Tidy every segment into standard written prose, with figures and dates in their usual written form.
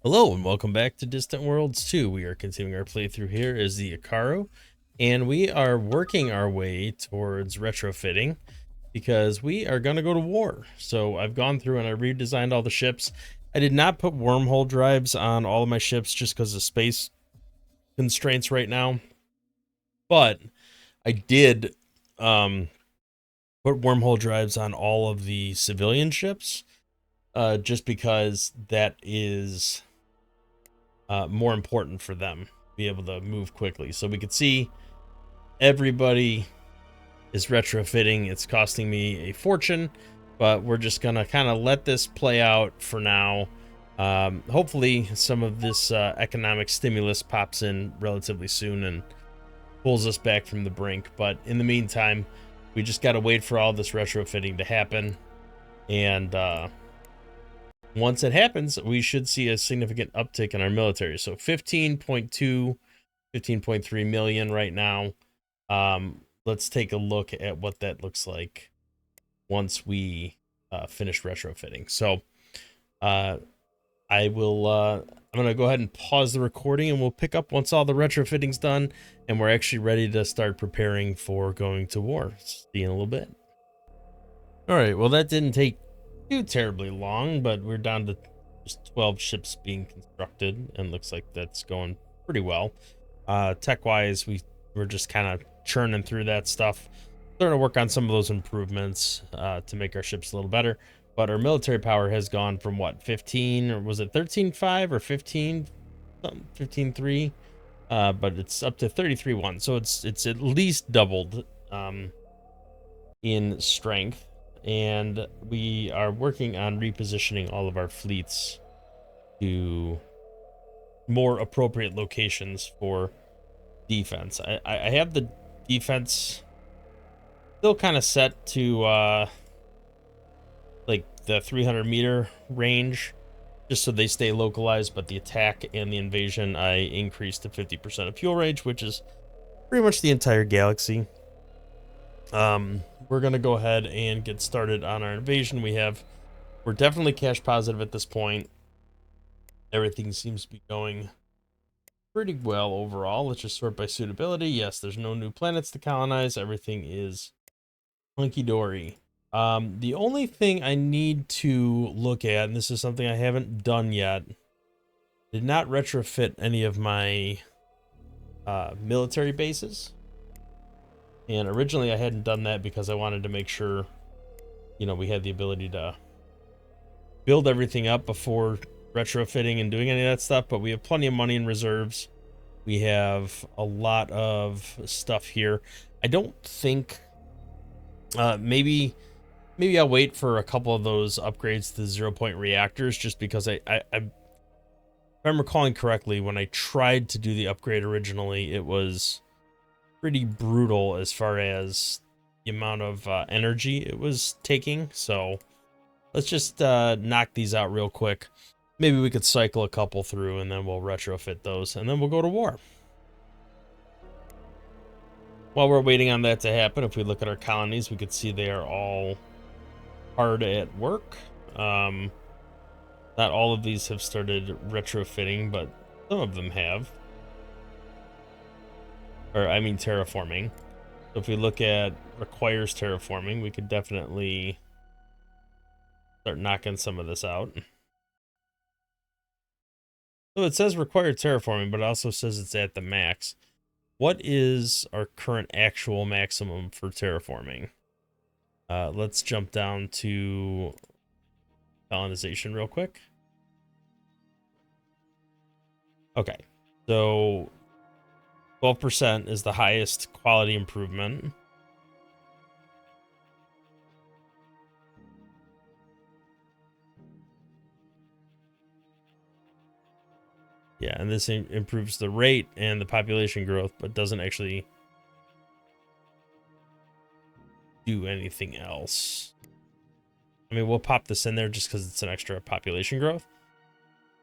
Hello and welcome back to Distant Worlds 2. We are continuing our playthrough here as the Ikkuro, and we are working our way towards retrofitting because we are going to go to war. So I've gone through and I redesigned all the ships. I did not put wormhole drives on all of my ships just because of space constraints right now, but I did put wormhole drives on all of the civilian ships just because that is more important for them be able to move quickly. So we could see everybody is retrofitting. It's costing me a fortune, but we're just gonna kind of let this play out for now. Hopefully some of this economic stimulus pops in relatively soon and pulls us back from the brink, but in the meantime we just got to wait for all this retrofitting to happen, and once it happens, we should see a significant uptick in our military. So 15.2, 15.3 million right now. Let's take a look at what that looks like once we finish retrofitting. So I'm going to go ahead and pause the recording, and we'll pick up once all the retrofitting's done and we're actually ready to start preparing for going to war. See you in a little bit. All right, well, that didn't take too terribly long, but we're down to just 12 ships being constructed, and looks like that's going pretty well. Tech-wise, we're just kind of churning through that stuff, starting to work on some of those improvements to make our ships a little better. But our military power has gone from what, 15, or was it 13.5 or 15, something, 15.3? But it's up to 33.1, so it's at least doubled in strength. And we are working on repositioning all of our fleets to more appropriate locations for defense. I have the defense still kind of set to like the 300-meter range, just so they stay localized, but the attack and the invasion I increased to 50% of fuel range, which is pretty much the entire galaxy. We're gonna go ahead and get started on our invasion. We're definitely cash positive at this point. Everything seems to be going pretty well overall. Let's just sort by suitability. Yes, there's no new planets to colonize. Everything is hunky-dory. The only thing I need to look at, and this is something I haven't done yet, did not retrofit any of my military bases. And originally I hadn't done that because I wanted to make sure, we had the ability to build everything up before retrofitting and doing any of that stuff, but we have plenty of money in reserves. We have a lot of stuff here. I don't think, maybe I'll wait for a couple of those upgrades to the 0-point reactors, just because if I'm recalling correctly, when I tried to do the upgrade originally, it was pretty brutal as far as the amount of energy it was taking. So let's just knock these out real quick. Maybe we could cycle a couple through and then we'll retrofit those, and then we'll go to war. While we're waiting on that to happen, if we look at our colonies, we could see they are all hard at work. Not all of these have started retrofitting, but some of them have. Or, I mean, terraforming. So if we look at requires terraforming, we could definitely start knocking some of this out. So it says required terraforming, but it also says it's at the max. What is our current actual maximum for terraforming? Let's jump down to colonization real quick. Okay, so 12% is the highest quality improvement. Yeah, and this improves the rate and the population growth, but doesn't actually do anything else. I mean, we'll pop this in there just because it's an extra population growth.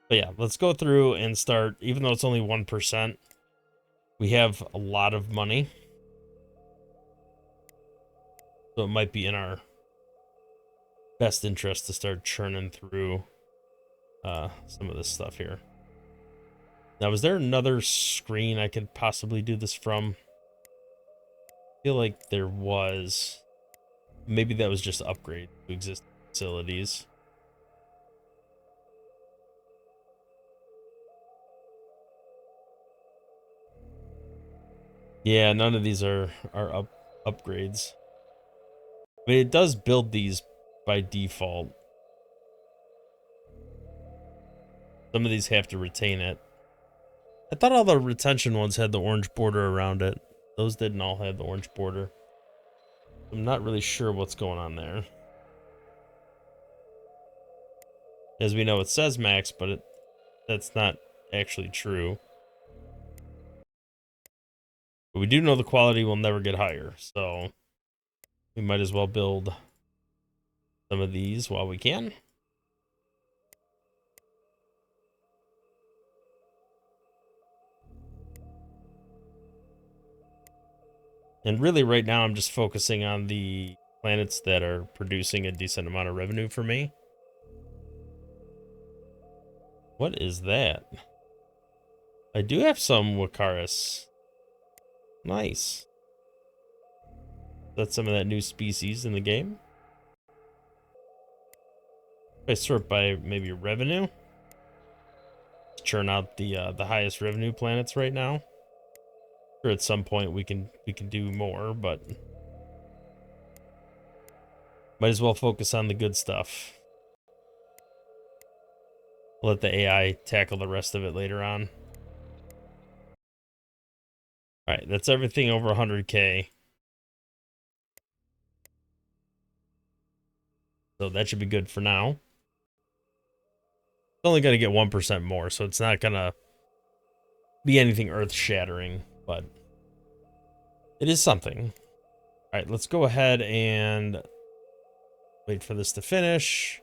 But yeah, let's go through and start. Even though it's only 1%, we have a lot of money. So it might be in our best interest to start churning through some of this stuff here. Now, is there another screen I could possibly do this from? I feel like there was. Maybe that was just upgrade to existing facilities. Yeah, none of these are upgrades. I mean, it does build these by default. Some of these have to retain it. I thought all the retention ones had the orange border around it. Those didn't all have the orange border. I'm not really sure what's going on there. As we know, it says max, but that's not actually true. But we do know the quality will never get higher, so we might as well build some of these while we can. And really right now I'm just focusing on the planets that are producing a decent amount of revenue for me. What is that? I do have some Wakaris. Nice. That's some of that new species in the game. If I sort by maybe revenue, churn out the highest revenue planets right now. Sure, at some point we can do more, but might as well focus on the good stuff. Let the AI tackle the rest of it later on. All right, that's everything over 100K. So that should be good for now. It's only going to get 1% more, so it's not going to be anything earth-shattering, but it is something. All right, let's go ahead and wait for this to finish.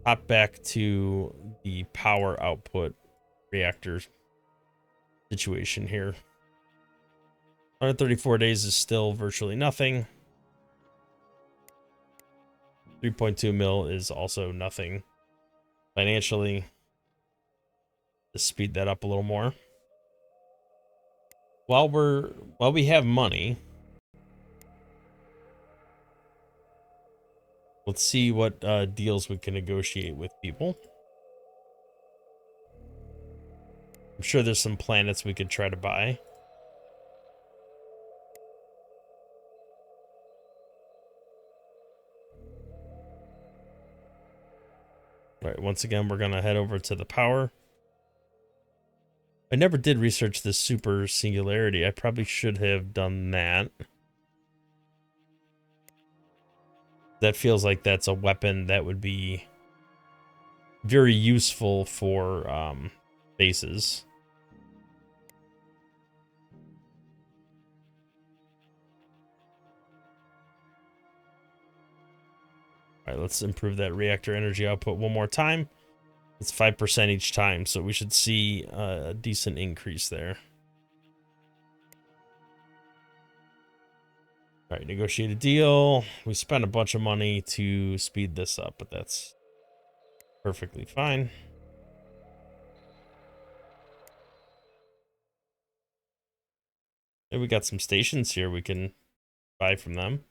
Hop back to the power output reactor situation here. 134 days is still virtually nothing. 3.2 mil is also nothing financially. Let's speed that up a little more. While we have money, let's see what deals we can negotiate with people. I'm sure there's some planets we could try to buy. All right, once again, we're going to head over to the power. I never did research this super singularity. I probably should have done that. That feels like that's a weapon that would be very useful for bases. All right, let's improve that reactor energy output one more time. It's 5% each time, so we should see a decent increase there. All right, negotiate a deal. We spent a bunch of money to speed this up, but that's perfectly fine. And we got some stations here we can buy from them.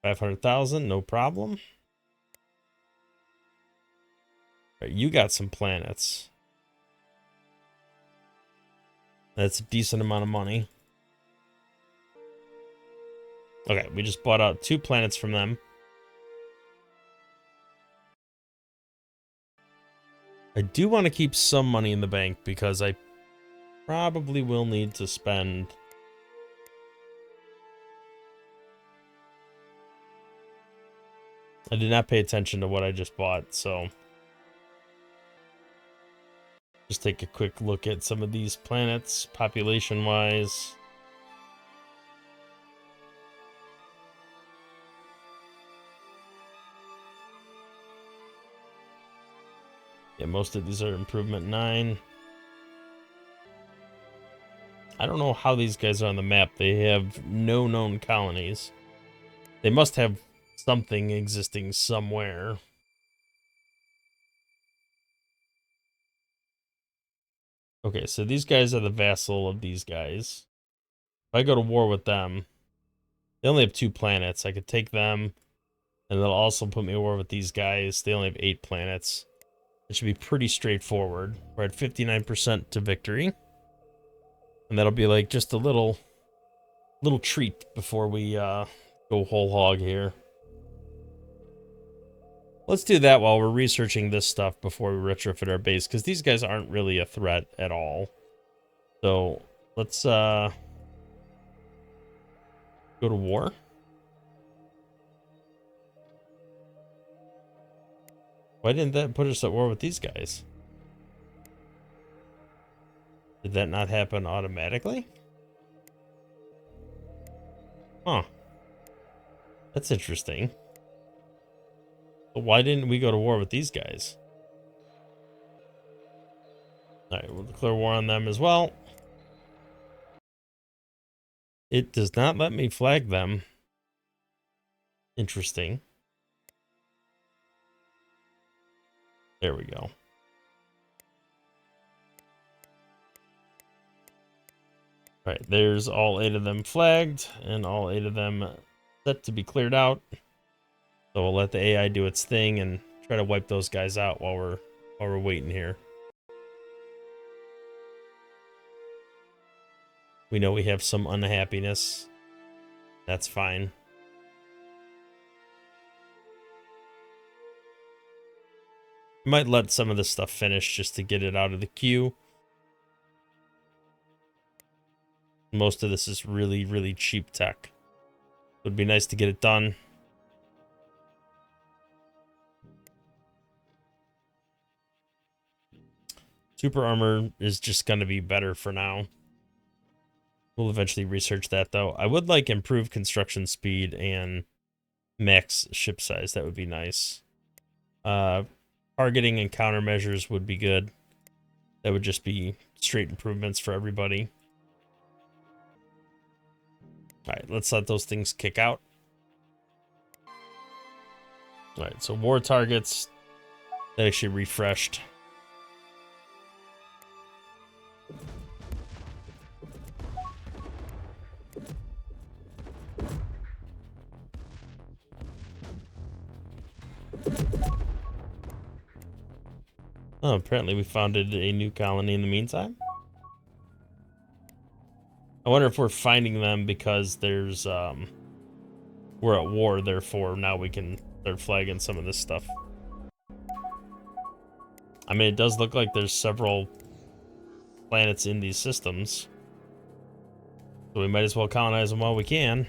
500,000, no problem. All right, you got some planets. That's a decent amount of money. Okay, we just bought out 2 planets from them. I do want to keep some money in the bank because I probably will need to spend. I did not pay attention to what I just bought, so just take a quick look at some of these planets population-wise. Yeah, most of these are improvement 9. I don't know how these guys are on the map. They have no known colonies. They must have something existing somewhere. Okay, so these guys are the vassal of these guys. If I go to war with them, they only have 2 planets. I could take them, and they'll also put me at war with these guys. They only have 8 planets. It should be pretty straightforward. We're at 59% to victory. And that'll be like just a little treat before we go whole hog here. Let's do that while we're researching this stuff before we retrofit our base, because these guys aren't really a threat at all. So let's go to war. Why didn't that put us at war with these guys? Did that not happen automatically? Huh. That's interesting. But why didn't we go to war with these guys? Alright, we'll declare war on them as well. It does not let me flag them. Interesting. There we go. Alright, there's all 8 of them flagged, and all 8 of them set to be cleared out. So we'll let the AI do its thing and try to wipe those guys out while we're waiting here. We know we have some unhappiness. That's fine. I might let some of this stuff finish just to get it out of the queue. Most of this is really, really cheap tech. It would be nice to get it done. Super armor is just going to be better for now. We'll eventually research that, though. I would like improved construction speed and max ship size. That would be nice. Targeting and countermeasures would be good. That would just be straight improvements for everybody. Alright, let's let those things kick out. Alright, so war targets. That actually refreshed. Oh, apparently we founded a new colony in the meantime. I wonder if we're finding them because there's we're at war, therefore now we can start flagging some of this stuff. I mean, it does look like there's several planets in these systems, so we might as well colonize them while we can.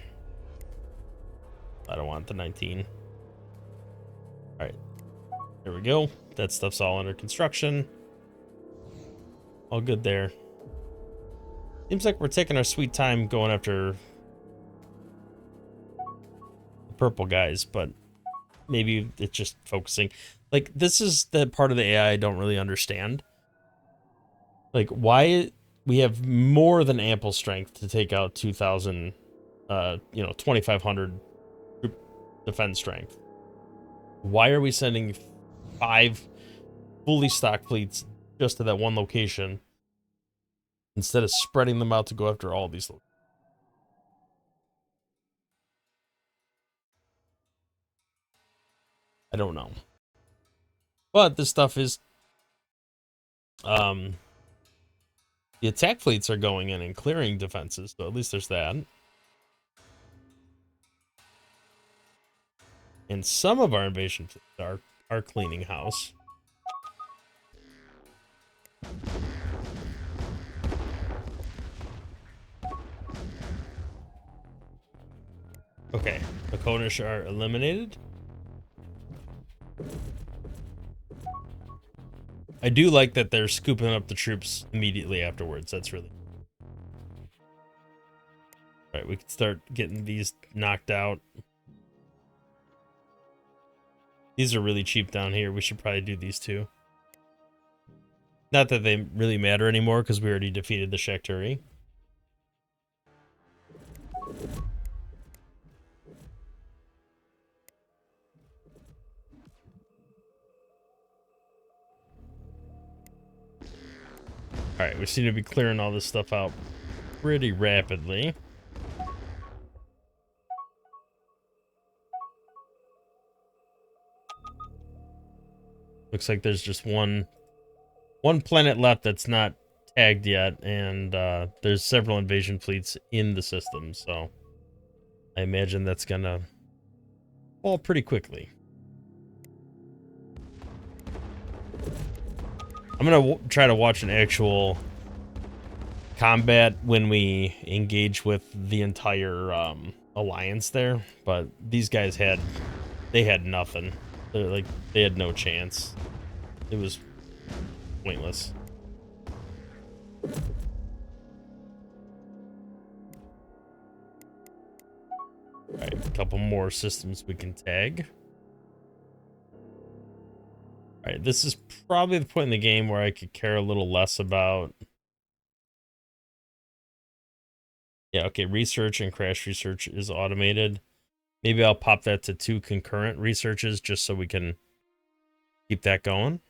I don't want the 19. Alright, there we go. That stuff's all under construction. All good there. Seems like we're taking our sweet time going after the purple guys, but maybe it's just focusing. Like, this is the part of the AI I don't really understand. Like, why we have more than ample strength to take out 2,000, 2,500 defense strength. Why are we sending 5 fully stocked fleets just to that one location instead of spreading them out to go after all these locations? I don't know. But this stuff is the attack fleets are going in and clearing defenses, so at least there's that. And some of our invasion fleets are cleaning house. Okay, the Konish are eliminated. I do like that they're scooping up the troops immediately afterwards. That's really... Right, we can start getting these knocked out. These are really cheap down here. We should probably do these too. Not that they really matter anymore because we already defeated the Shakturi. Alright, we seem to be clearing all this stuff out pretty rapidly. Looks like there's just one planet left that's not tagged yet, and there's several invasion fleets in the system, so I imagine that's gonna fall pretty quickly. I'm gonna try to watch an actual combat when we engage with the entire alliance there, but these guys had nothing. They had no chance. It was pointless. Alright, a couple more systems we can tag. Alright, this is probably the point in the game where I could care a little less about... Yeah, okay, research and crash research is automated. Maybe I'll pop that to 2 concurrent researches just so we can keep that going.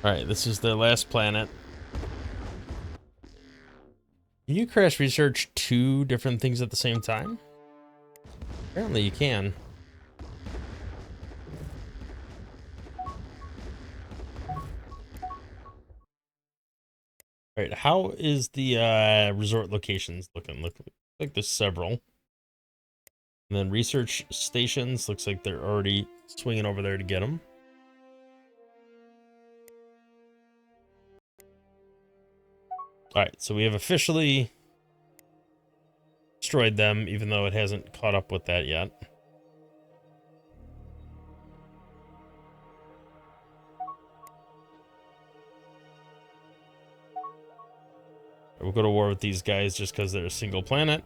Alright, this is the last planet. Can you crash research 2 different things at the same time? Apparently you can. Alright, how is the resort locations looking? Look like there's several. And then research stations, looks like they're already swinging over there to get them. Alright, so we have officially destroyed them, even though it hasn't caught up with that yet. We'll go to war with these guys just because they're a single planet.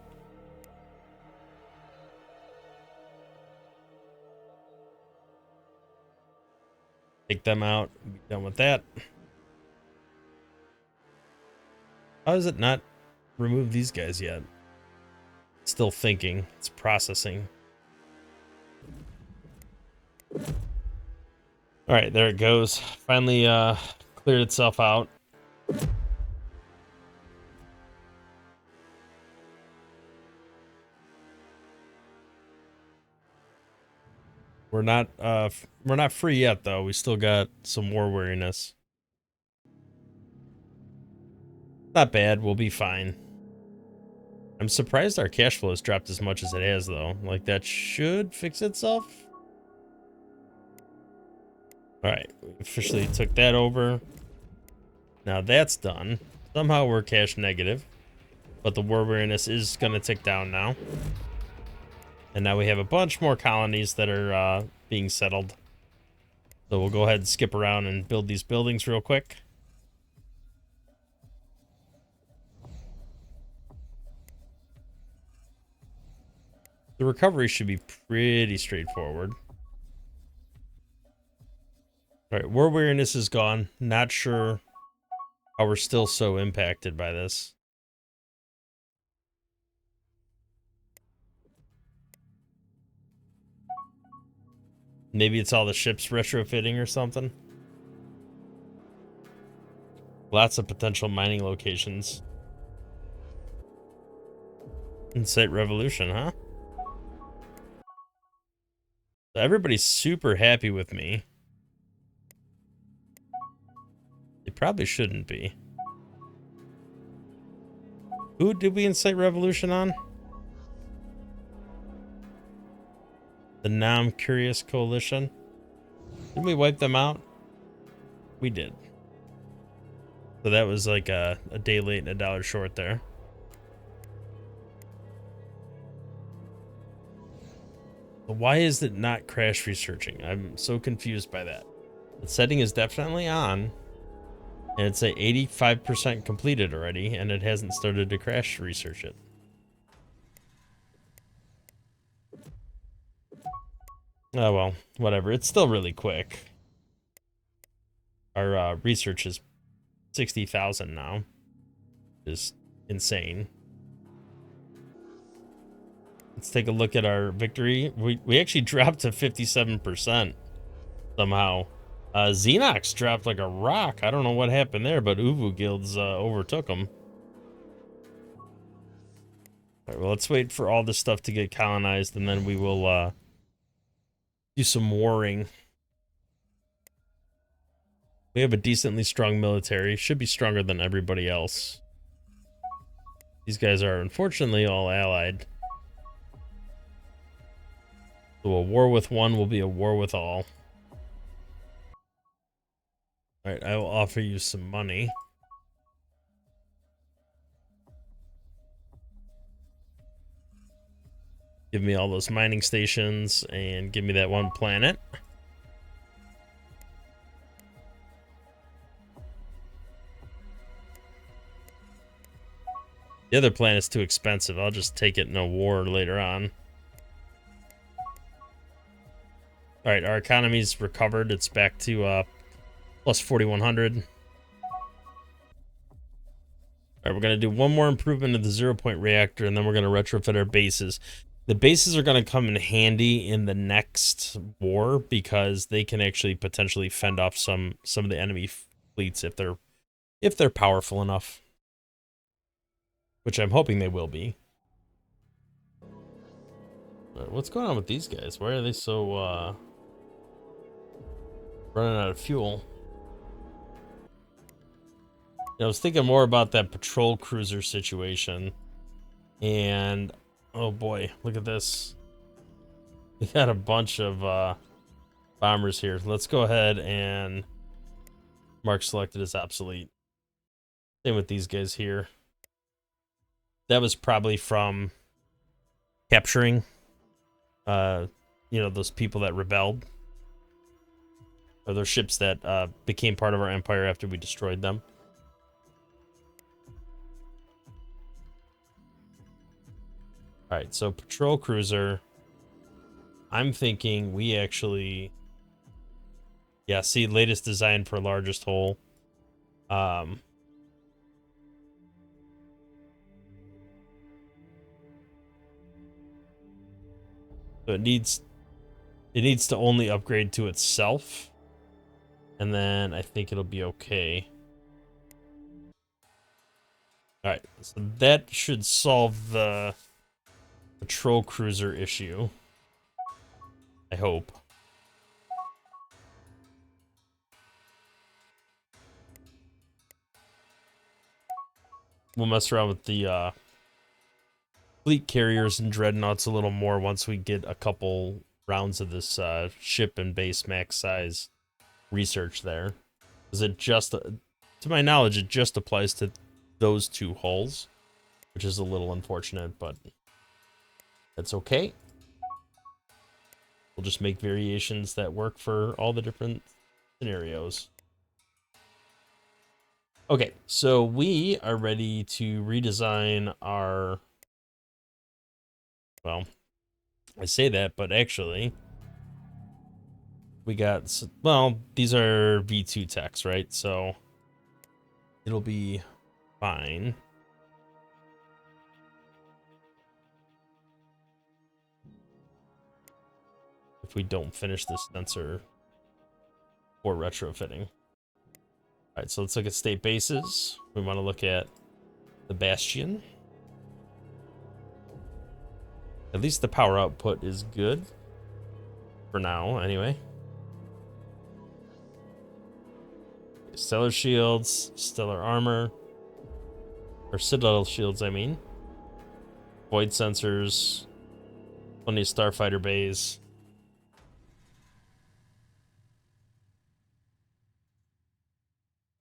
Take them out, be done with that. How does it not remove these guys yet? Still thinking, it's processing. Alright, there it goes. Finally cleared itself out. We're not free yet though. We still got some war weariness. Not bad, we'll be fine. I'm surprised our cash flow has dropped as much as it has though. Like that should fix itself. Alright, we officially took that over. Now that's done. Somehow we're cash negative, but the war weariness is gonna tick down now. And now we have a bunch more colonies that are being settled. So we'll go ahead and skip around and build these buildings real quick. The recovery should be pretty straightforward. Alright, war weariness is gone. Not sure how we're still so impacted by this. Maybe it's all the ships retrofitting or something. Lots of potential mining locations. Insight revolution, huh? Everybody's super happy with me. They probably shouldn't be. Who did we incite revolution on? The Now I'm Curious Coalition. Didn't we wipe them out? We did. So that was like a day late and a dollar short there. But why is it not crash researching? I'm so confused by that. The setting is definitely on. And it's a 85% completed already, and it hasn't started to crash research it. Oh well, whatever. It's still really quick. Our research is 60,000 now. Is insane. Let's take a look at our victory. We actually dropped to 57% somehow. Xenox dropped like a rock. I don't know what happened there, but Uvu guilds overtook them. All right, well, let's wait for all this stuff to get colonized, and then we will do some warring. We have a decently strong military. Should be stronger than everybody else. These guys are unfortunately all allied. So a war with one will be a war with all. Alright, I will offer you some money. Give me all those mining stations and give me that one planet. The other planet's too expensive. I'll just take it in a war later on. Alright, our economy's recovered. It's back to plus 4,100. Alright, we're going to do one more improvement of the 0-point reactor, and then we're going to retrofit our bases. The bases are going to come in handy in the next war because they can actually potentially fend off some of the enemy fleets if they're powerful enough, which I'm hoping they will be. What's going on with these guys? Why are they so running out of fuel? I was thinking more about that patrol cruiser situation, and oh boy, look at this. We got a bunch of bombers here. Let's go ahead and mark selected as obsolete. Same with these guys here. That was probably from capturing, those people that rebelled, or those ships that became part of our empire after we destroyed them. All right, so patrol cruiser. I'm thinking we actually, yeah, see, latest design for largest hull. So it needs to only upgrade to itself, and then I think it'll be okay. All right, so that should solve the patrol cruiser issue, I hope. We'll mess around with the fleet carriers and dreadnoughts a little more once we get a couple rounds of this ship and base max size research there. Because it just, to my knowledge, it just applies to those two hulls, which is a little unfortunate, but that's okay. We'll just make variations that work for all the different scenarios. Okay, so we are ready to redesign our, well, I say that, but actually we got, well, these are V2 techs, right? So it'll be fine. If we don't finish this sensor for retrofitting. All right, so let's look at state bases. We want to look at the Bastion. At least the power output is good for now, anyway. Stellar shields, stellar armor, or citadel shields, I mean. Void sensors, plenty of starfighter bays.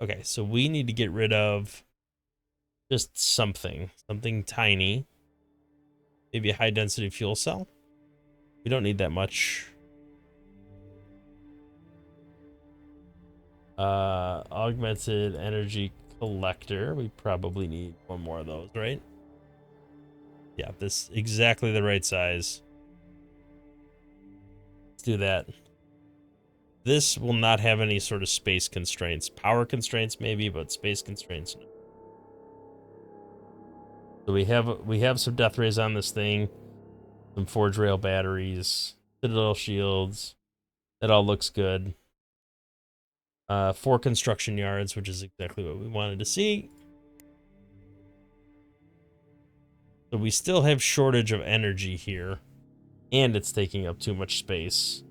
Okay, so we need to get rid of just something tiny. Maybe a high density fuel cell. We don't need that much. Augmented energy collector. We probably need one more of those, right? Yeah, this exactly the right size. Let's do that. This will not have any sort of space constraints. Power constraints maybe, but space constraints no. So we have some death rays on this thing, some forge rail batteries, citadel shields. That all looks good. 4 construction yards, which is exactly what we wanted to see. So we still have shortage of energy here, and it's taking up too much space.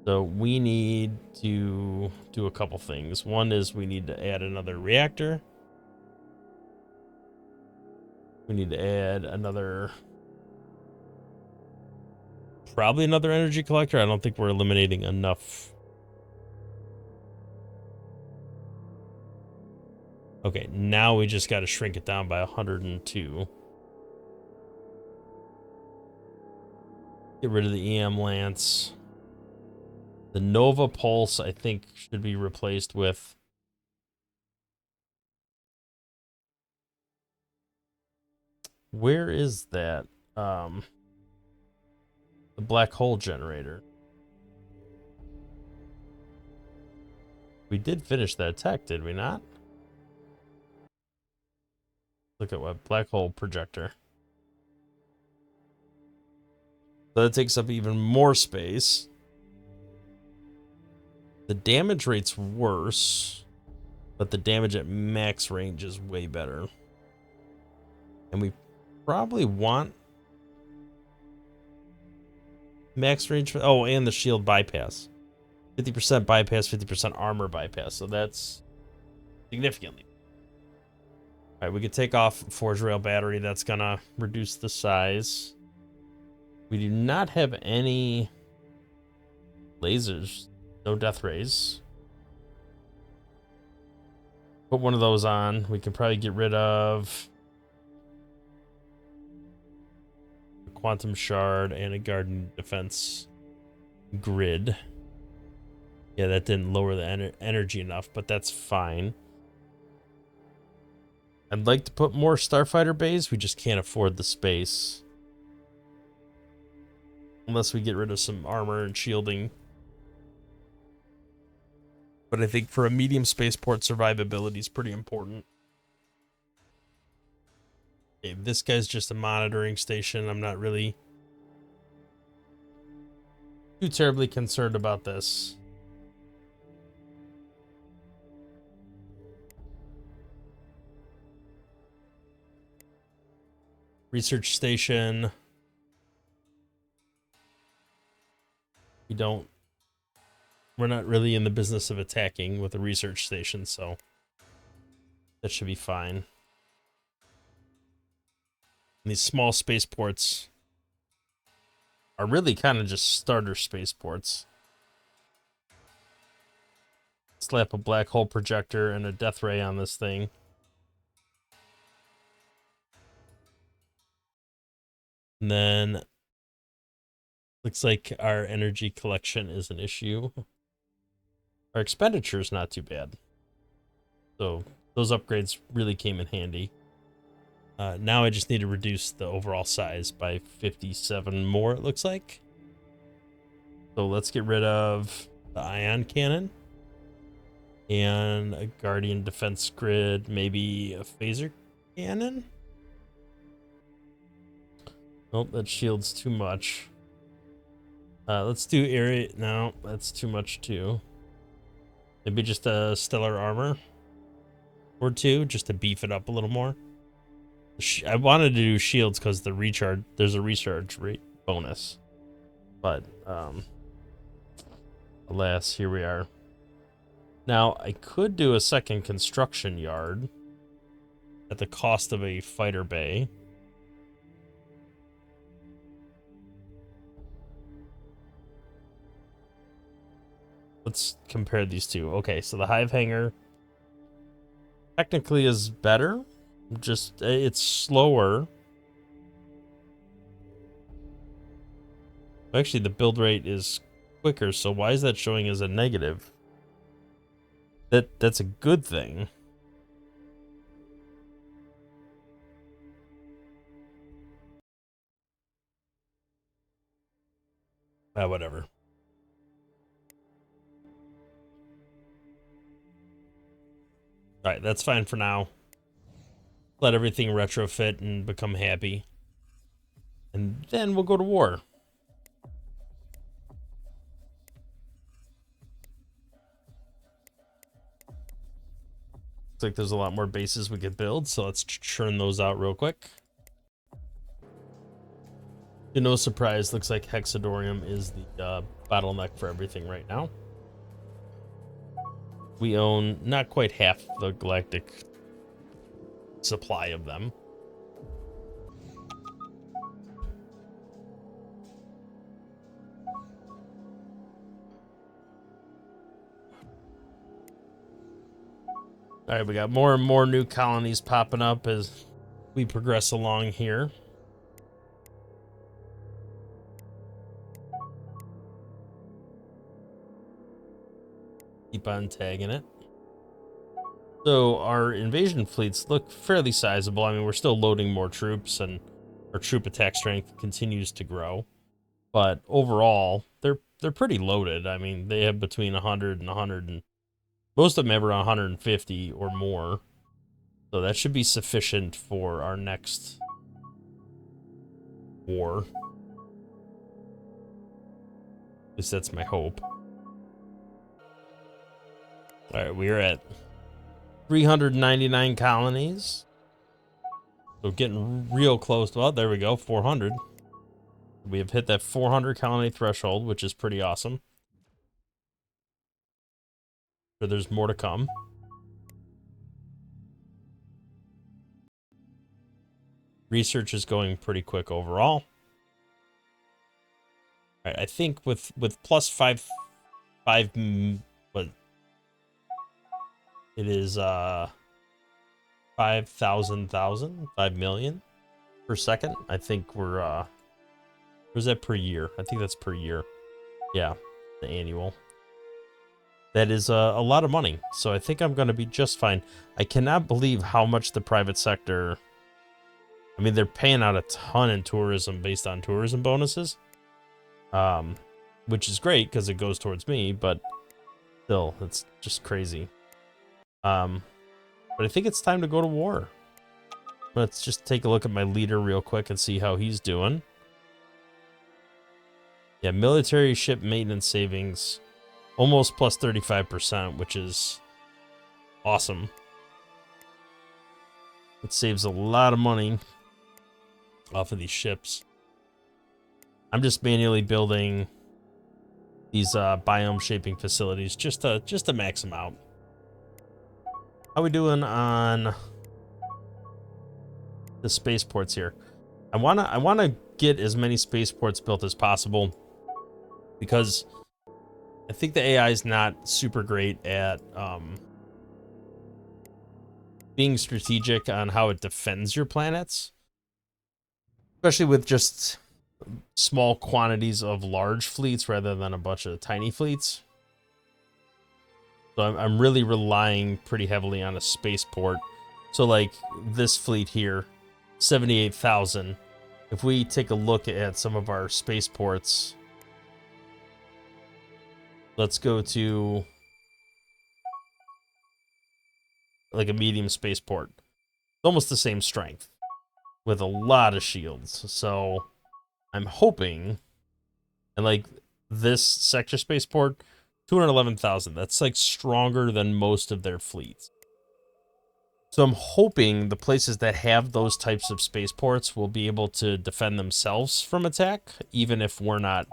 So we need to do a couple things. One is we need to add another reactor. We need to add probably another energy collector. I don't think we're eliminating enough. Okay, now we just got to shrink it down by 102. Get rid of the EM Lance. The Nova Pulse, I think, should be replaced with... Where is that? The black hole generator. We did finish that tech, did we not? Look at what black hole projector. So that takes up even more space. The damage rate's worse, but the damage at max range is way better. And we probably want max range for, oh, and the shield bypass. 50% bypass, 50% armor bypass. So that's significantly. All right, we could take off forge rail battery. That's gonna reduce the size. We do not have any lasers. No death rays. Put one of those on. We can probably get rid of a quantum shard and a guardian defense grid. Yeah, that didn't lower the energy enough, but that's fine. I'd like to put more starfighter bays. We just can't afford the space. Unless we get rid of some armor and shielding. But I think for a medium spaceport, survivability is pretty important. Okay, this guy's just a monitoring station. I'm not really too terribly concerned about this. Research station. We're not really in the business of attacking with a research station, so that should be fine. And these small spaceports are really kind of just starter spaceports. Slap a black hole projector and a death ray on this thing. And then looks like our energy collection is an issue. Our expenditure is not too bad. So those upgrades really came in handy. Now I just need to reduce the overall size by 57 more, it looks like. So let's get rid of the ion cannon. And a guardian defense grid, maybe a phaser cannon? Nope, that shields too much. Let's do area. No, that's too much too. Maybe just a stellar armor or two, just to beef it up a little more. I wanted to do shields because there's a recharge rate bonus, but alas, here we are. Now I could do a second construction yard at the cost of a fighter bay. Let's compare these two. Okay, so the hive hangar technically is better. Just it's slower. Actually, the build rate is quicker, so why is that showing as a negative? That's a good thing. Whatever. All right, that's fine for now. let everything retrofit and become happy. And then we'll go to war. Looks like there's a lot more bases we could build, so let's churn those out real quick. To no surprise, looks like Hexadorium is the bottleneck for everything right now. We own not quite half the galactic supply of them. All right, we got more and more new colonies popping up as we progress along here. Keep on tagging it. So our invasion fleets look fairly sizable. I mean, we're still loading more troops, and our troop attack strength continues to grow. But overall, they're pretty loaded. I mean, they have between 100 and 100, and most of them have around 150 or more. So that should be sufficient for our next war. At least that's my hope. All right, we're at 399 colonies. So getting real close to, well, there we go, 400. We have hit that 400 colony threshold, which is pretty awesome. So there's more to come. Research is going pretty quick overall. All right, I think with plus five, what it is, 5 million per second. I think we're or is that per year? I think that's per year. Yeah, the annual. That is a lot of money. So I think I'm going to be just fine. I cannot believe how much the private sector. I mean, they're paying out a ton in tourism based on tourism bonuses, which is great because it goes towards me. But still, it's just crazy. But I think it's time to go to war. Let's just take a look at my leader real quick and see how he's doing. Yeah, military ship maintenance savings, almost plus 35%, which is awesome. It saves a lot of money off of these ships. I'm just manually building these biome shaping facilities just to max them out. How we doing on the spaceports here? I wanna get as many spaceports built as possible because I think the AI is not super great at being strategic on how it defends your planets, especially with just small quantities of large fleets rather than a bunch of tiny fleets. So I'm really relying pretty heavily on a spaceport. So like this fleet here, 78,000. If we take a look at some of our spaceports, let's go to like a medium spaceport. Almost the same strength with a lot of shields. So I'm hoping, and like this sector spaceport, 211,000. That's like stronger than most of their fleets. So I'm hoping the places that have those types of spaceports will be able to defend themselves from attack, even if we're not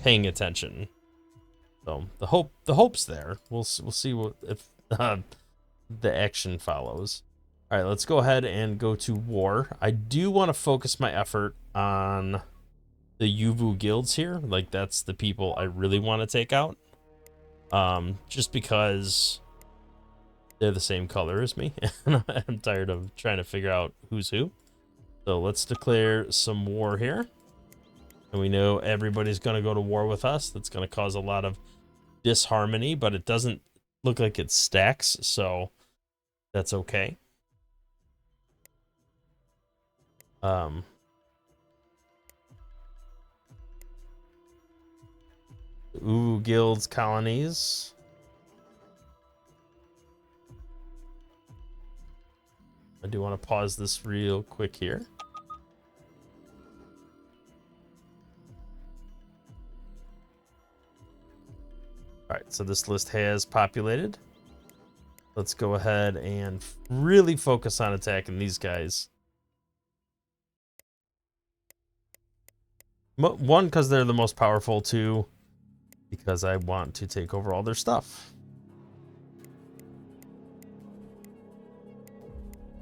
paying attention. So the hope's there. We'll see what if the action follows. All right, let's go ahead and go to war. I do want to focus my effort on the Yuvu guilds here. Like that's the people I really want to take out. Just because they're the same color as me. And I'm tired of trying to figure out who's who. So let's declare some war here. And we know everybody's going to go to war with us. That's going to cause a lot of disharmony, but it doesn't look like it stacks, so that's okay. Guilds, colonies. I do want to pause this real quick here. All right, so this list has populated. Let's go ahead and really focus on attacking these guys. One, because they're the most powerful. Two, because I want to take over all their stuff.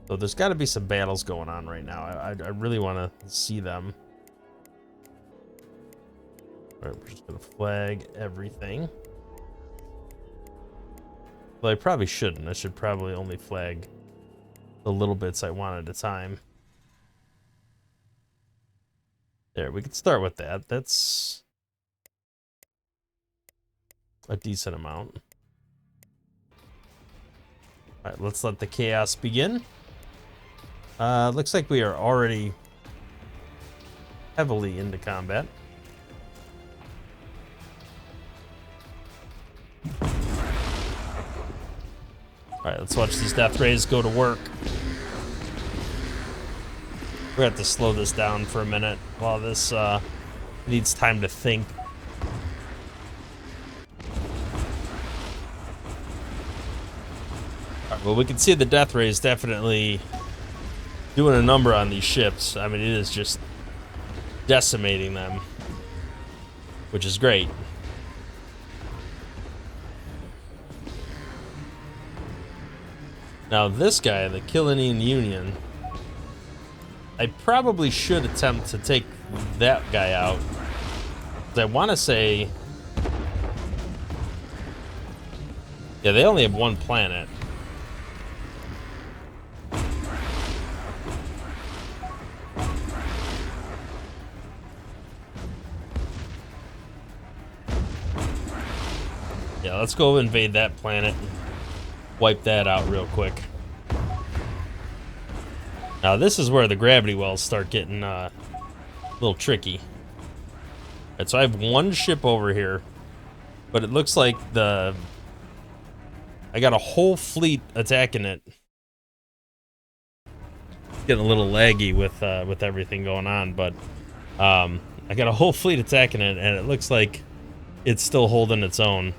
So there's got to be some battles going on right now. I really want to see them. All right, we're just going to flag everything. Well, I probably shouldn't. I should probably only flag the little bits I want at a time. There, we can start with that. That's a decent amount. All right, let's let the chaos begin. Looks like we are already heavily into combat. All right, let's watch these death rays go to work. We're gonna have to slow this down for a minute while this needs time to think. All right, well, we can see the death rays definitely doing a number on these ships. I mean, it is just decimating them, which is great. Now this guy, the Killian Union, I probably should attempt to take that guy out. I want to say, yeah, they only have one planet. Yeah, let's go invade that planet. Wipe that out real quick. Now this is where the gravity wells start getting a little tricky. Right, so I have one ship over here, but it looks like I got a whole fleet attacking it. Getting a little laggy with everything going on, but I got a whole fleet attacking it, and it looks like it's still holding its own.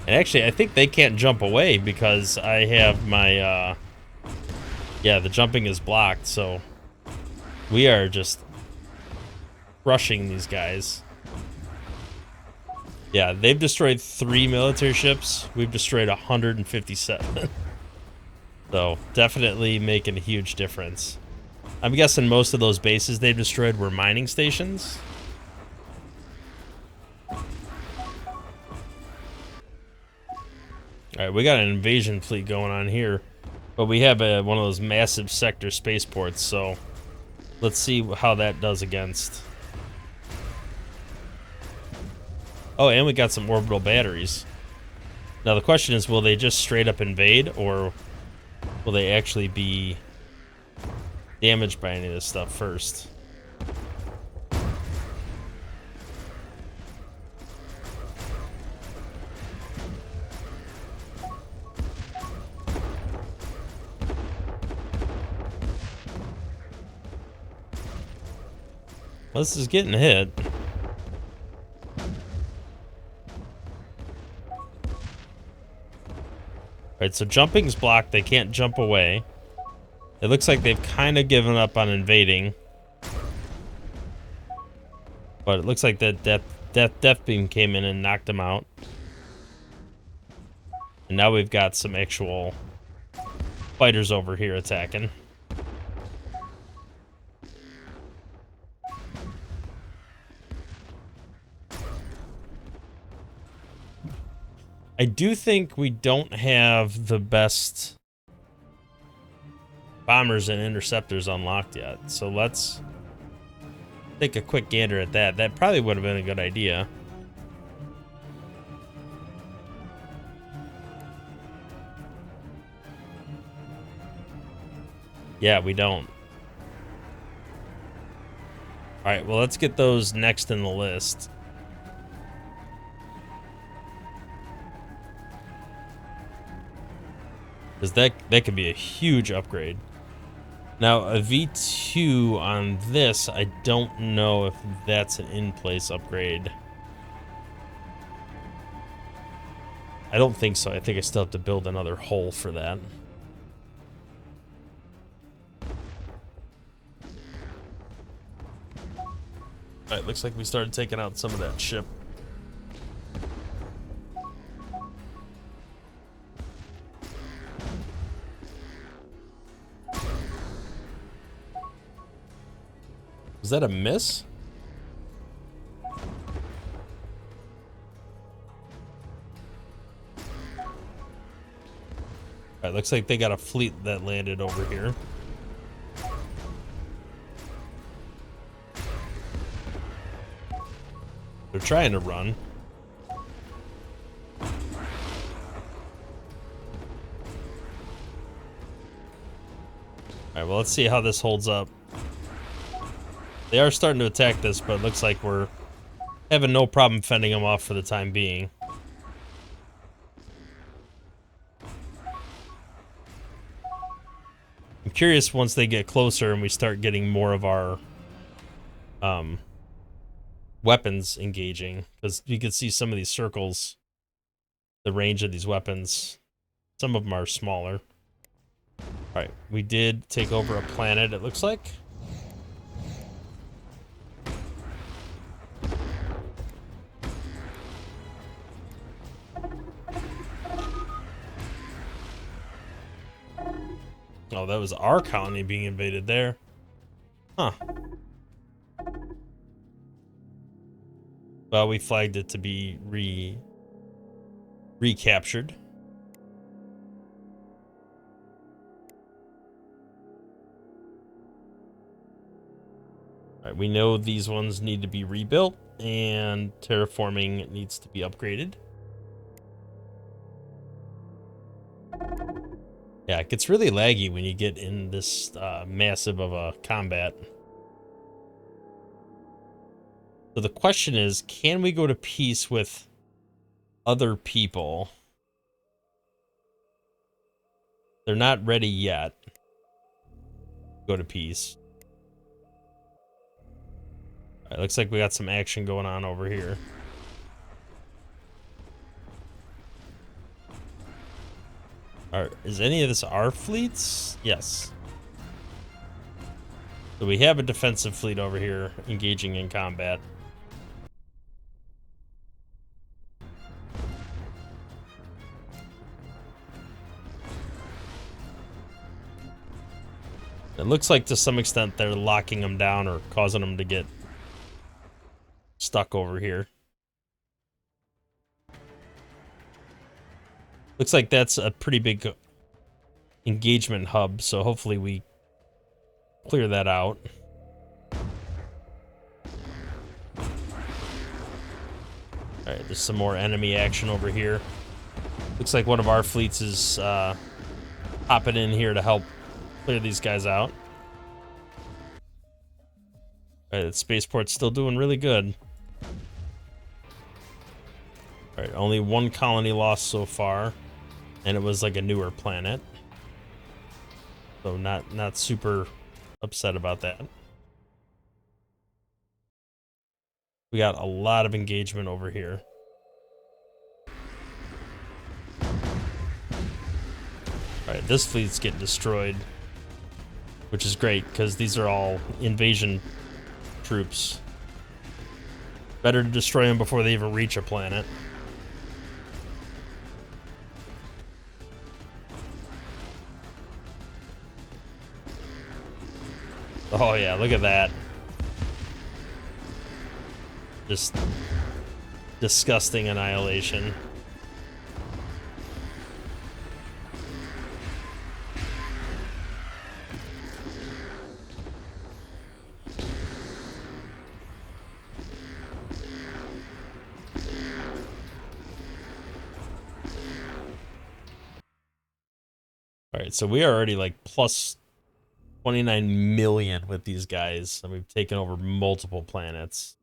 And actually, I think they can't jump away because I have my, yeah, the jumping is blocked, so we are just crushing these guys. Yeah, they've destroyed 3 military ships. We've destroyed 157. So, definitely making a huge difference. I'm guessing most of those bases they've destroyed were mining stations. All right, we got an invasion fleet going on here, but we have one of those massive sector spaceports, so let's see how that does against. Oh, and we got some orbital batteries. Now the question is, will they just straight up invade, or will they actually be damaged by any of this stuff first? This is getting hit. Alright, so jumping's blocked. They can't jump away. It looks like they've kind of given up on invading. But it looks like that death beam came in and knocked them out. And now we've got some actual fighters over here attacking. I do think we don't have the best bombers and interceptors unlocked yet, so let's take a quick gander at that. That probably would have been a good idea. Yeah, we don't. Alright, well, let's get those next in the list. Because that could be a huge upgrade. Now, a V2 on this, I don't know if that's an in-place upgrade. I don't think so. I think I still have to build another hull for that. Alright, looks like we started taking out some of that ship. Was that a miss? Alright, looks like they got a fleet that landed over here. They're trying to run. Alright, well, let's see how this holds up. They are starting to attack this, but it looks like we're having no problem fending them off for the time being. I'm curious once they get closer and we start getting more of our weapons engaging, because you can see some of these circles, the range of these weapons. Some of them are smaller. Alright, we did take over a planet, it looks like. Oh, that was our colony being invaded there. Huh. Well, we flagged it to be recaptured. Alright, we know these ones need to be rebuilt, and terraforming needs to be upgraded. Yeah, it gets really laggy when you get in this massive of a combat. So the question is, can we go to peace with other people? They're not ready yet. Go to peace. All right, looks like we got some action going on over here. Is any of this our fleets? Yes. So we have a defensive fleet over here engaging in combat. It looks like to some extent they're locking them down or causing them to get stuck over here. Looks like that's a pretty big engagement hub, so hopefully we clear that out. Alright, there's some more enemy action over here. Looks like one of our fleets is hopping in here to help clear these guys out. Alright, that spaceport's still doing really good. Alright, only one colony lost so far. And it was like a newer planet. So not super upset about that. We got a lot of engagement over here. Alright, this fleet's getting destroyed. Which is great, because these are all invasion troops. Better to destroy them before they even reach a planet. Oh yeah, look at that. Just disgusting annihilation. Alright, so we are already like plus 29 million with these guys, and we've taken over multiple planets.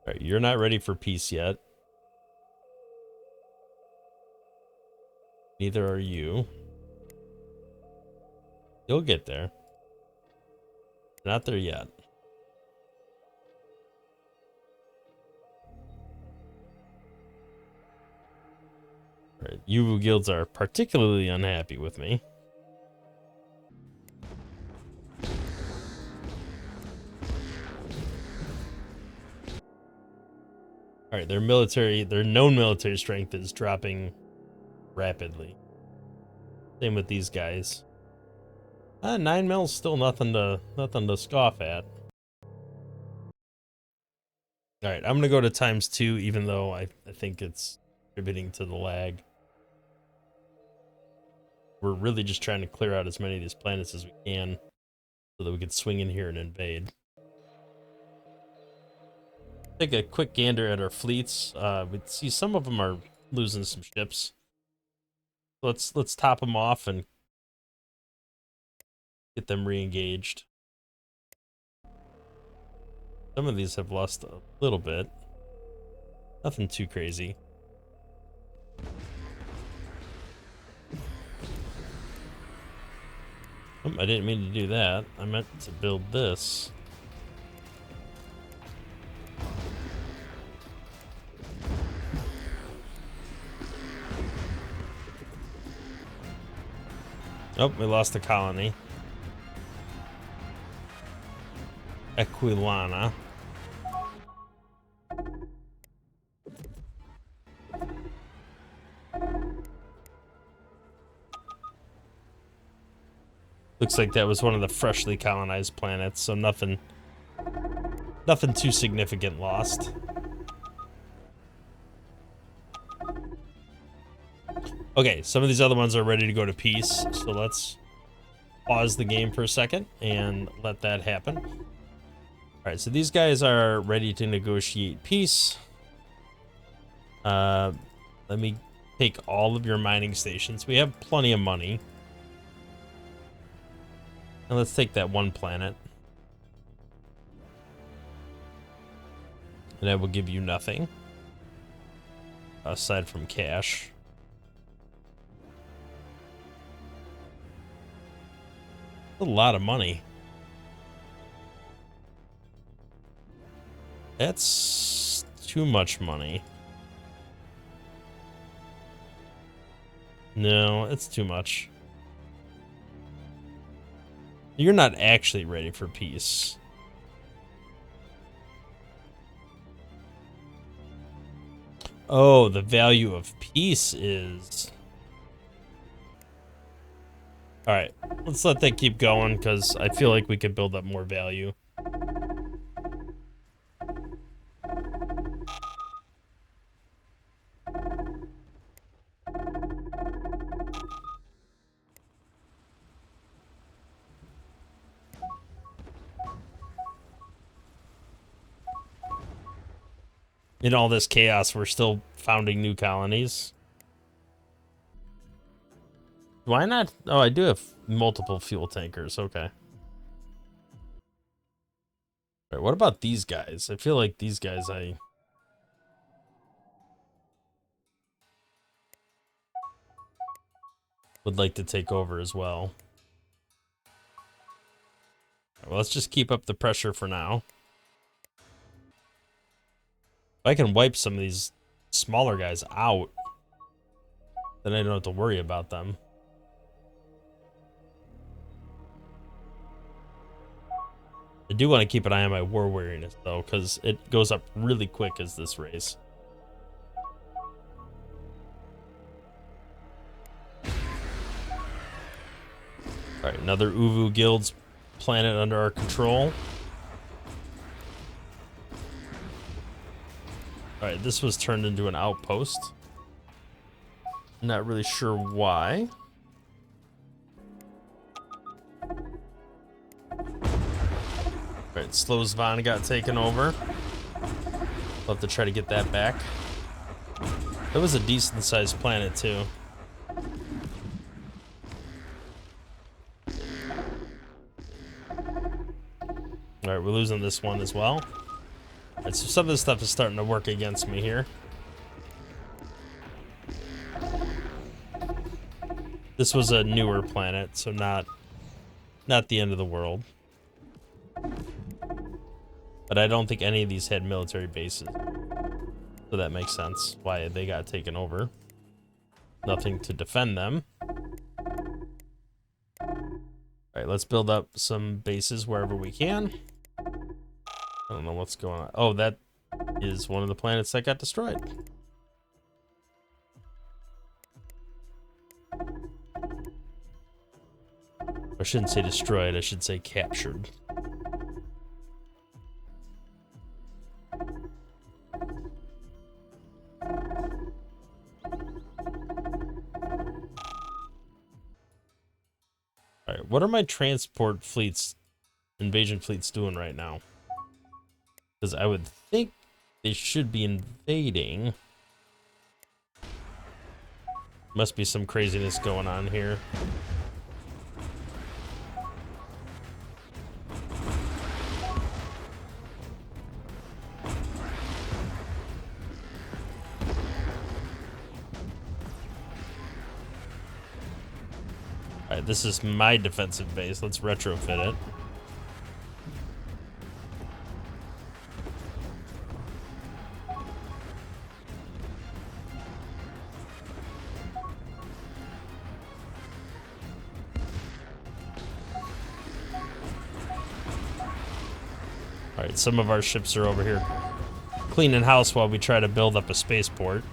All right, you're not ready for peace yet. Neither are you. You'll get there. Not there yet. All right, you guilds are particularly unhappy with me. All right, their known military strength is dropping rapidly. Same with these guys. 9 mil's still nothing to scoff at. All right, I'm gonna go to ×2, even though I think it's contributing to the lag. We're really just trying to clear out as many of these planets as we can, so that we can swing in here and invade. Take a quick gander at our fleets. We see some of them are losing some ships. Let's top them off and get them re-engaged. Some of these have lost a little bit. Nothing too crazy. Oh, I didn't mean to do that. I meant to build this. Oh, we lost the colony. Aquilana. Looks like that was one of the freshly colonized planets, so nothing too significant lost. Okay, some of these other ones are ready to go to peace, so let's pause the game for a second and let that happen. All right, so these guys are ready to negotiate peace. Let me take all of your mining stations. We have plenty of money. And let's take that one planet. And that will give you nothing aside from cash. A lot of money. That's too much money. No, it's too much. You're not actually ready for peace. Oh, the value of peace is... Alright, let's let that keep going, because I feel like we could build up more value. In all this chaos, we're still founding new colonies. Why not? Oh, I do have multiple fuel tankers. Okay. All right, what about these guys? I feel like these guys I would like to take over as well. Well, let's just keep up the pressure for now. If I can wipe some of these smaller guys out, then I don't have to worry about them. I do want to keep an eye on my war weariness, though, because it goes up really quick as this race. Alright, another Uvu Guild's planet under our control. Alright, this was turned into an outpost. Not really sure why. Alright, Slowsvan got taken over. We'll have to try to get that back. That was a decent sized planet too. Alright, we're losing this one as well. Alright, so some of this stuff is starting to work against me here. This was a newer planet, so not the end of the world. But I don't think any of these had military bases. So that makes sense why they got taken over. Nothing to defend them. Alright, let's build up some bases wherever we can. I don't know what's going on. Oh, that is one of the planets that got destroyed. I shouldn't say destroyed, I should say captured. Alright, what are my transport fleets, invasion fleets doing right now? Because I would think they should be invading. Must be some craziness going on here. Alright, this is my defensive base. Let's retrofit it. Alright, some of our ships are over here cleaning house while we try to build up a spaceport.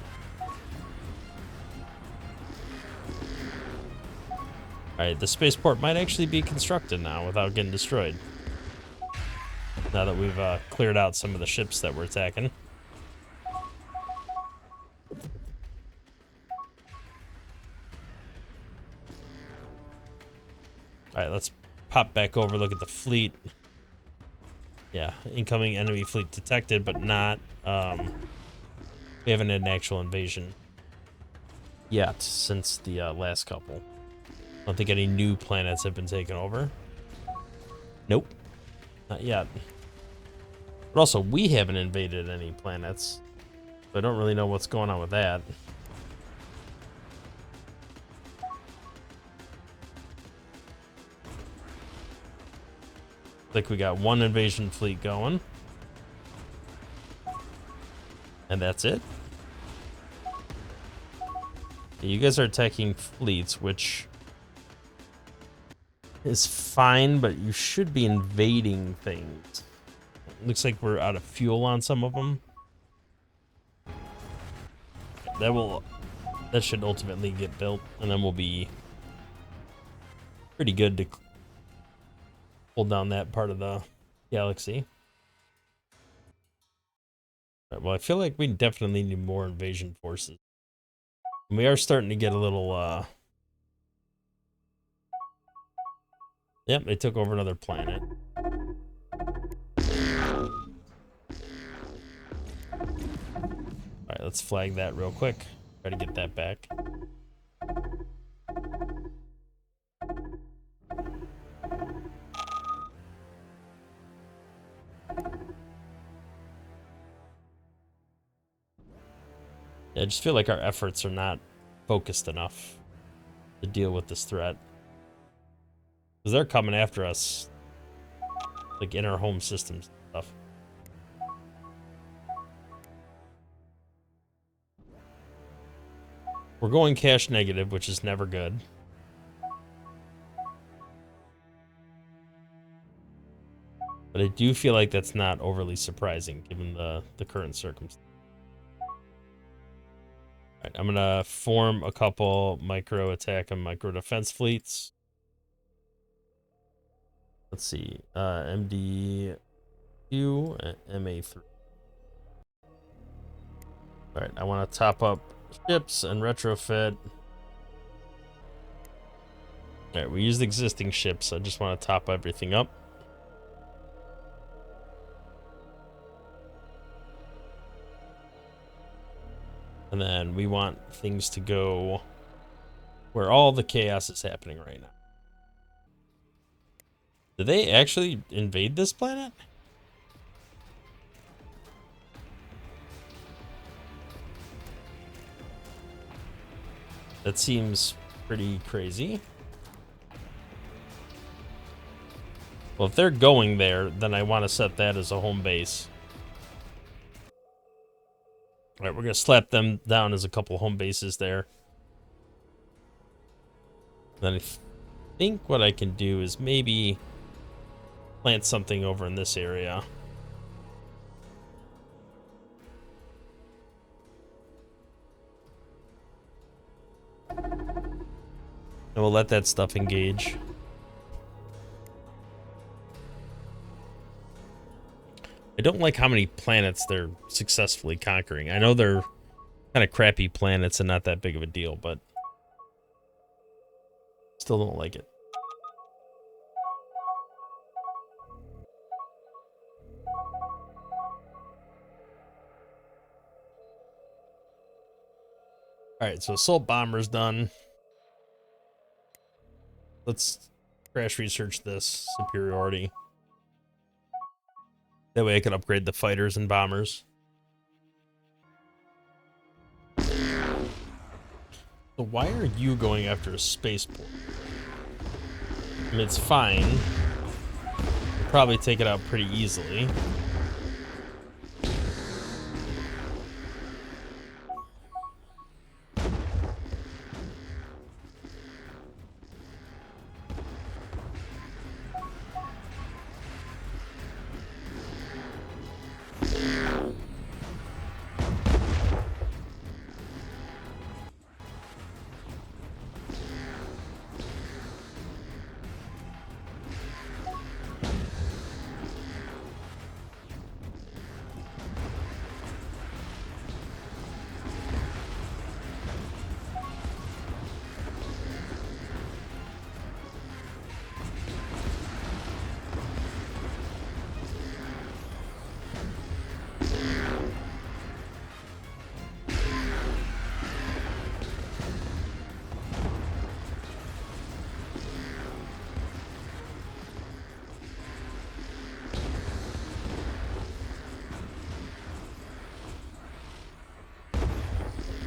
Alright, the spaceport might actually be constructed now without getting destroyed. Now that we've cleared out some of the ships that we're attacking. Alright, let's pop back over, look at the fleet. Yeah, incoming enemy fleet detected, but not, we haven't had an actual invasion yet since the last couple. I don't think any new planets have been taken over. Nope, not yet. But also, we haven't invaded any planets, so I don't really know what's going on with that. Like we got one invasion fleet going. And that's it. You guys are attacking fleets, which is fine, but you should be invading things. Looks like we're out of fuel on some of them. That should ultimately get built, and then we'll be pretty good to hold down that part of the galaxy. Right, well, I feel like we definitely need more invasion forces. And we are starting to get a little, Yep, they took over another planet. Alright, let's flag that real quick. Try to get that back. Yeah, I just feel like our efforts are not focused enough to deal with this threat. Because they're coming after us, like in our home systems and stuff. We're going cash negative, which is never good. But I do feel like that's not overly surprising given the current circumstances. Alright, I'm gonna form a couple micro attack and micro defense fleets. Let's see, MD2 and MA3. Alright, I want to top up ships and retrofit. Alright, we used existing ships, so I just want to top everything up. And then we want things to go where all the chaos is happening right now. Did they actually invade this planet? That seems pretty crazy. Well, if they're going there, then I want to set that as a home base. All right, we're going to slap them down as a couple home bases there. Then I think what I can do is maybe plant something over in this area. And we'll let that stuff engage. I don't like how many planets they're successfully conquering. I know they're kind of crappy planets and not that big of a deal, but still don't like it. Alright, so assault bomber's done. Let's crash research this superiority. That way I can upgrade the fighters and bombers. So why are you going after a spaceport? I mean, it's fine. You'll probably take it out pretty easily.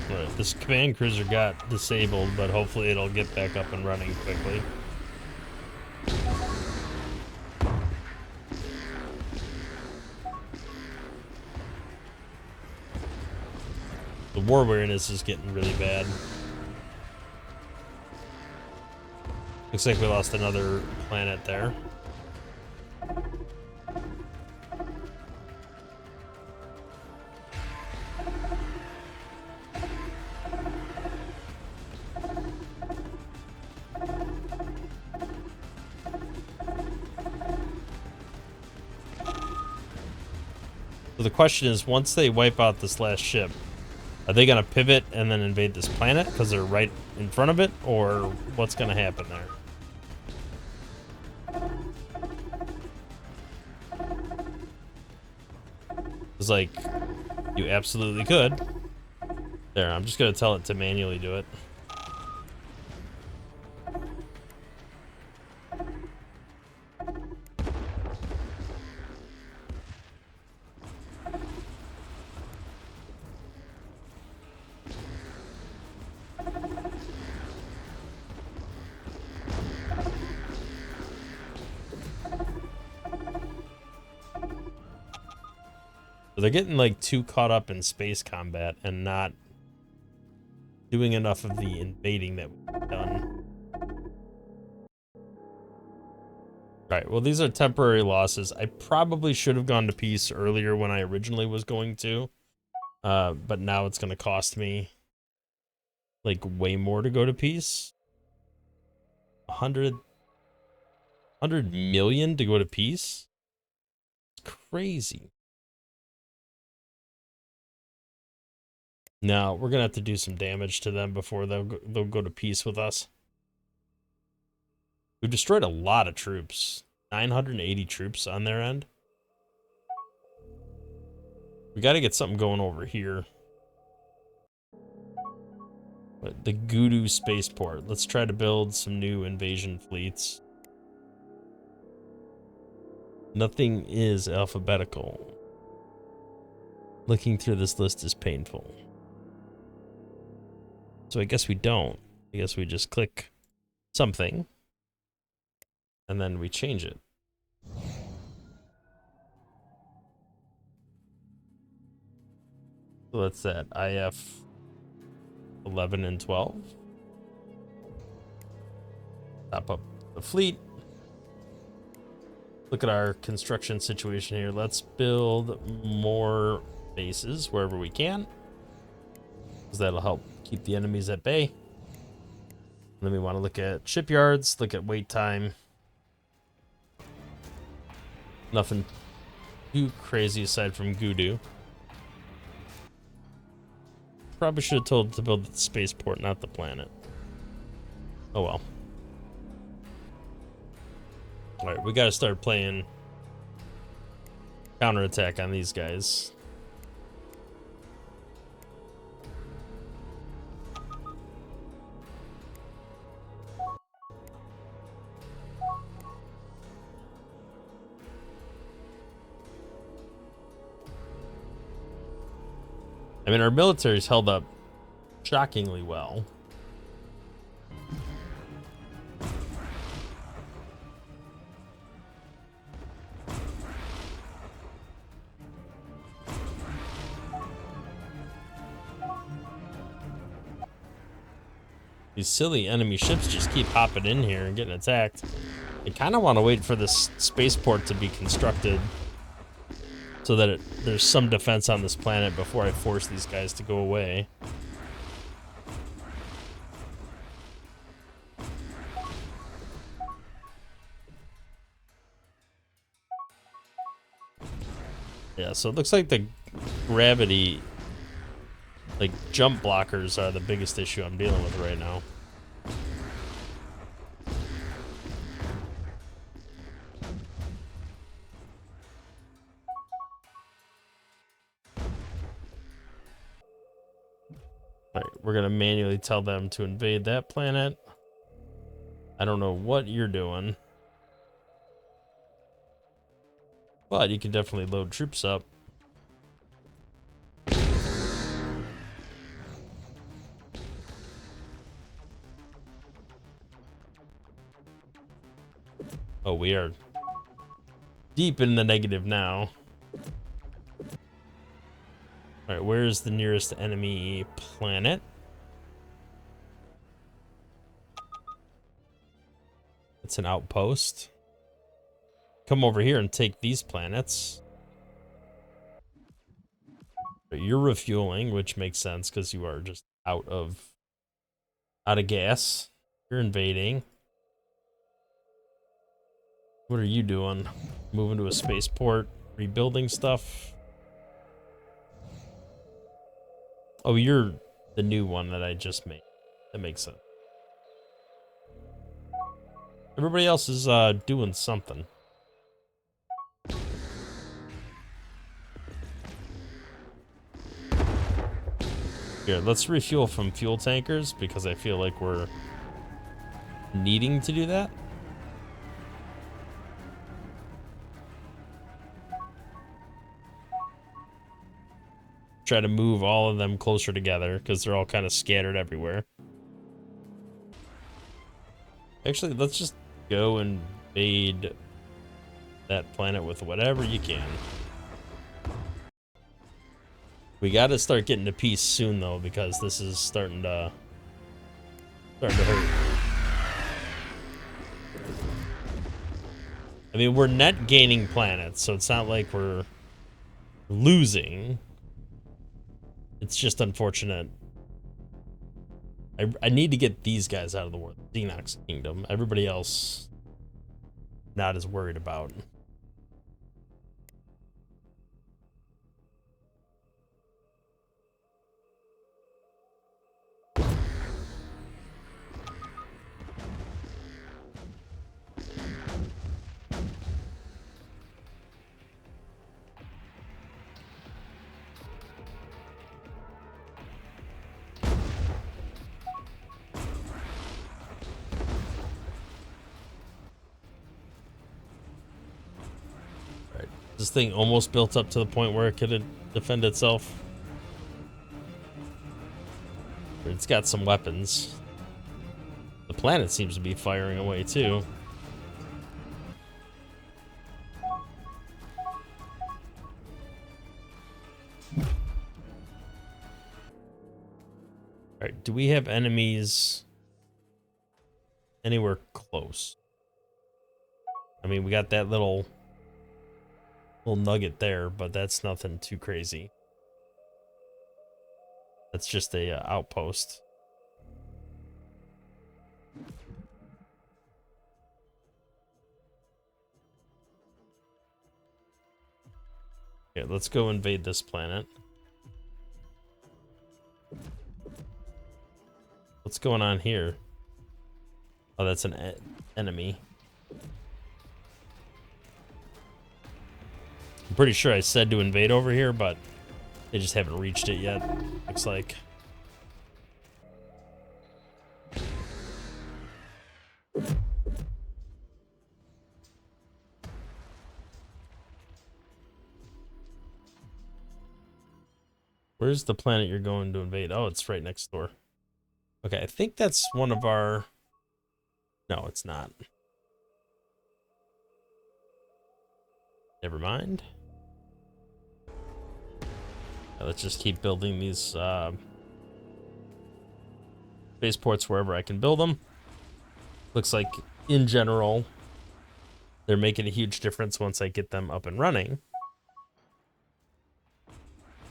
Alright, this command cruiser got disabled, but hopefully it'll get back up and running quickly. The war weariness is getting really bad. Looks like we lost another planet there. So the question is, once they wipe out this last ship, are they going to pivot and then invade this planet because they're right in front of it? Or what's going to happen there? It's like, you absolutely could. There, I'm just going to tell it to manually do it. So they're getting like too caught up in space combat and not doing enough of the invading that we've done. Alright, well these are temporary losses. I probably should have gone to peace earlier when I originally was going to. But now it's going to cost me like way more to go to peace. 100 million to go to peace? It's crazy. No, we're gonna have to do some damage to them before they'll go to peace with us. We've destroyed a lot of troops. 980 troops on their end. We gotta get something going over here. The Gudu spaceport. Let's try to build some new invasion fleets. Nothing is alphabetical. Looking through this list is painful. So I guess we don't. I guess we just click something and then we change it. So that's that. IF 11 and 12. Top up the fleet. Look at our construction situation here. Let's build more bases wherever we can, because that'll help keep the enemies at bay. Then we want to look at shipyards, look at wait time. Nothing too crazy aside from Gudu. Probably should have told it to build the spaceport, not the planet. Oh well. Alright, we gotta start playing counterattack on these guys. I mean, our military's held up shockingly well. These silly enemy ships just keep hopping in here and getting attacked. I kind of want to wait for this spaceport to be constructed so that there's some defense on this planet before I force these guys to go away. Yeah, so it looks like the gravity, like jump blockers, are the biggest issue I'm dealing with right now. Alright, we're gonna manually tell them to invade that planet. I don't know what you're doing, but you can definitely load troops up. Oh, we are deep in the negative now. Alright, where's the nearest enemy planet? It's an outpost. Come over here and take these planets. You're refueling, which makes sense because you are just out of gas. You're invading. What are you doing? Moving to a spaceport, rebuilding stuff. Oh, you're the new one that I just made. That makes sense. Everybody else is doing something. Here, let's refuel from fuel tankers because I feel like we're needing to do that. Try to move all of them closer together because they're all kind of scattered everywhere. Actually, let's just go and invade that planet with whatever you can. We got to start getting to peace soon, though, because this is starting to hurt. I mean, we're net gaining planets, so it's not like we're losing. It's just unfortunate. I need to get these guys out of the war. Xenox Kingdom. Everybody else, not as worried about. This thing almost built up to the point where it could defend itself. It's got some weapons. The planet seems to be firing away too. Alright, do we have enemies anywhere close? I mean, we got that little nugget there, but that's nothing too crazy. That's just a outpost. Okay, let's go invade this planet. What's going on here? Oh, that's an enemy. I'm pretty sure I said to invade over here, but they just haven't reached it yet, looks like. Where's the planet you're going to invade? Oh, it's right next door. Okay, I think that's one of our... No, it's not. Never mind. Let's just keep building these spaceports wherever I can build them. Looks like, in general, they're making a huge difference once I get them up and running.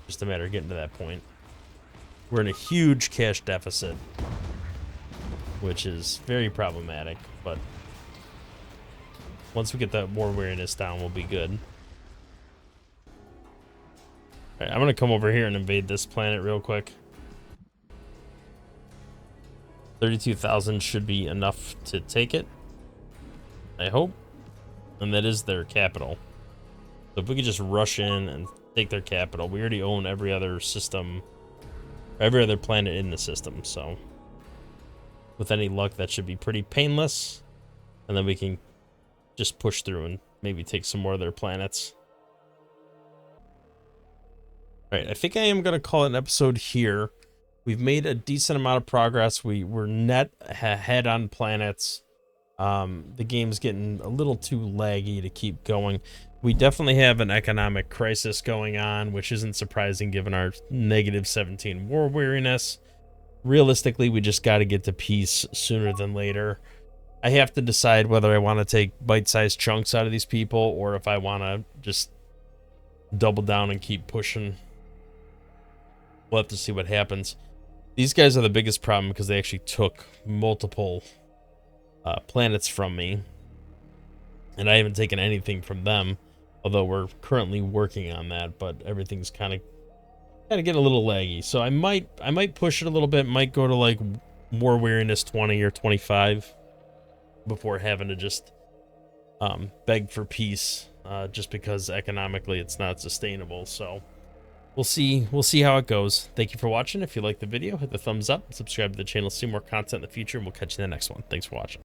Just a matter of getting to that point. We're in a huge cash deficit, which is very problematic, but once we get that war weariness down, we'll be good. Alright, I'm gonna come over here and invade this planet real quick. 32,000 should be enough to take it, I hope. And that is their capital. So if we could just rush in and take their capital. We already own every other system, every other planet in the system, so with any luck that should be pretty painless, and then we can just push through and maybe take some more of their planets. Alright, I think I am going to call it an episode here. We've made a decent amount of progress. We're net ahead on planets. The game's getting a little too laggy to keep going. We definitely have an economic crisis going on, which isn't surprising given our -17 war weariness. Realistically, we just got to get to peace sooner than later. I have to decide whether I want to take bite-sized chunks out of these people or if I want to just double down and keep pushing. We'll have to see what happens. These guys are the biggest problem because they actually took multiple planets from me, and I haven't taken anything from them, although we're currently working on that, but everything's kind of getting a little laggy. So I might push it a little bit, might go to like war weariness 20 or 25 before having to just beg for peace, just because economically it's not sustainable. So we'll see how it goes. Thank you for watching. If you liked the video, hit the thumbs up, subscribe to the channel to see more content in the future, and we'll catch you in the next one. Thanks for watching.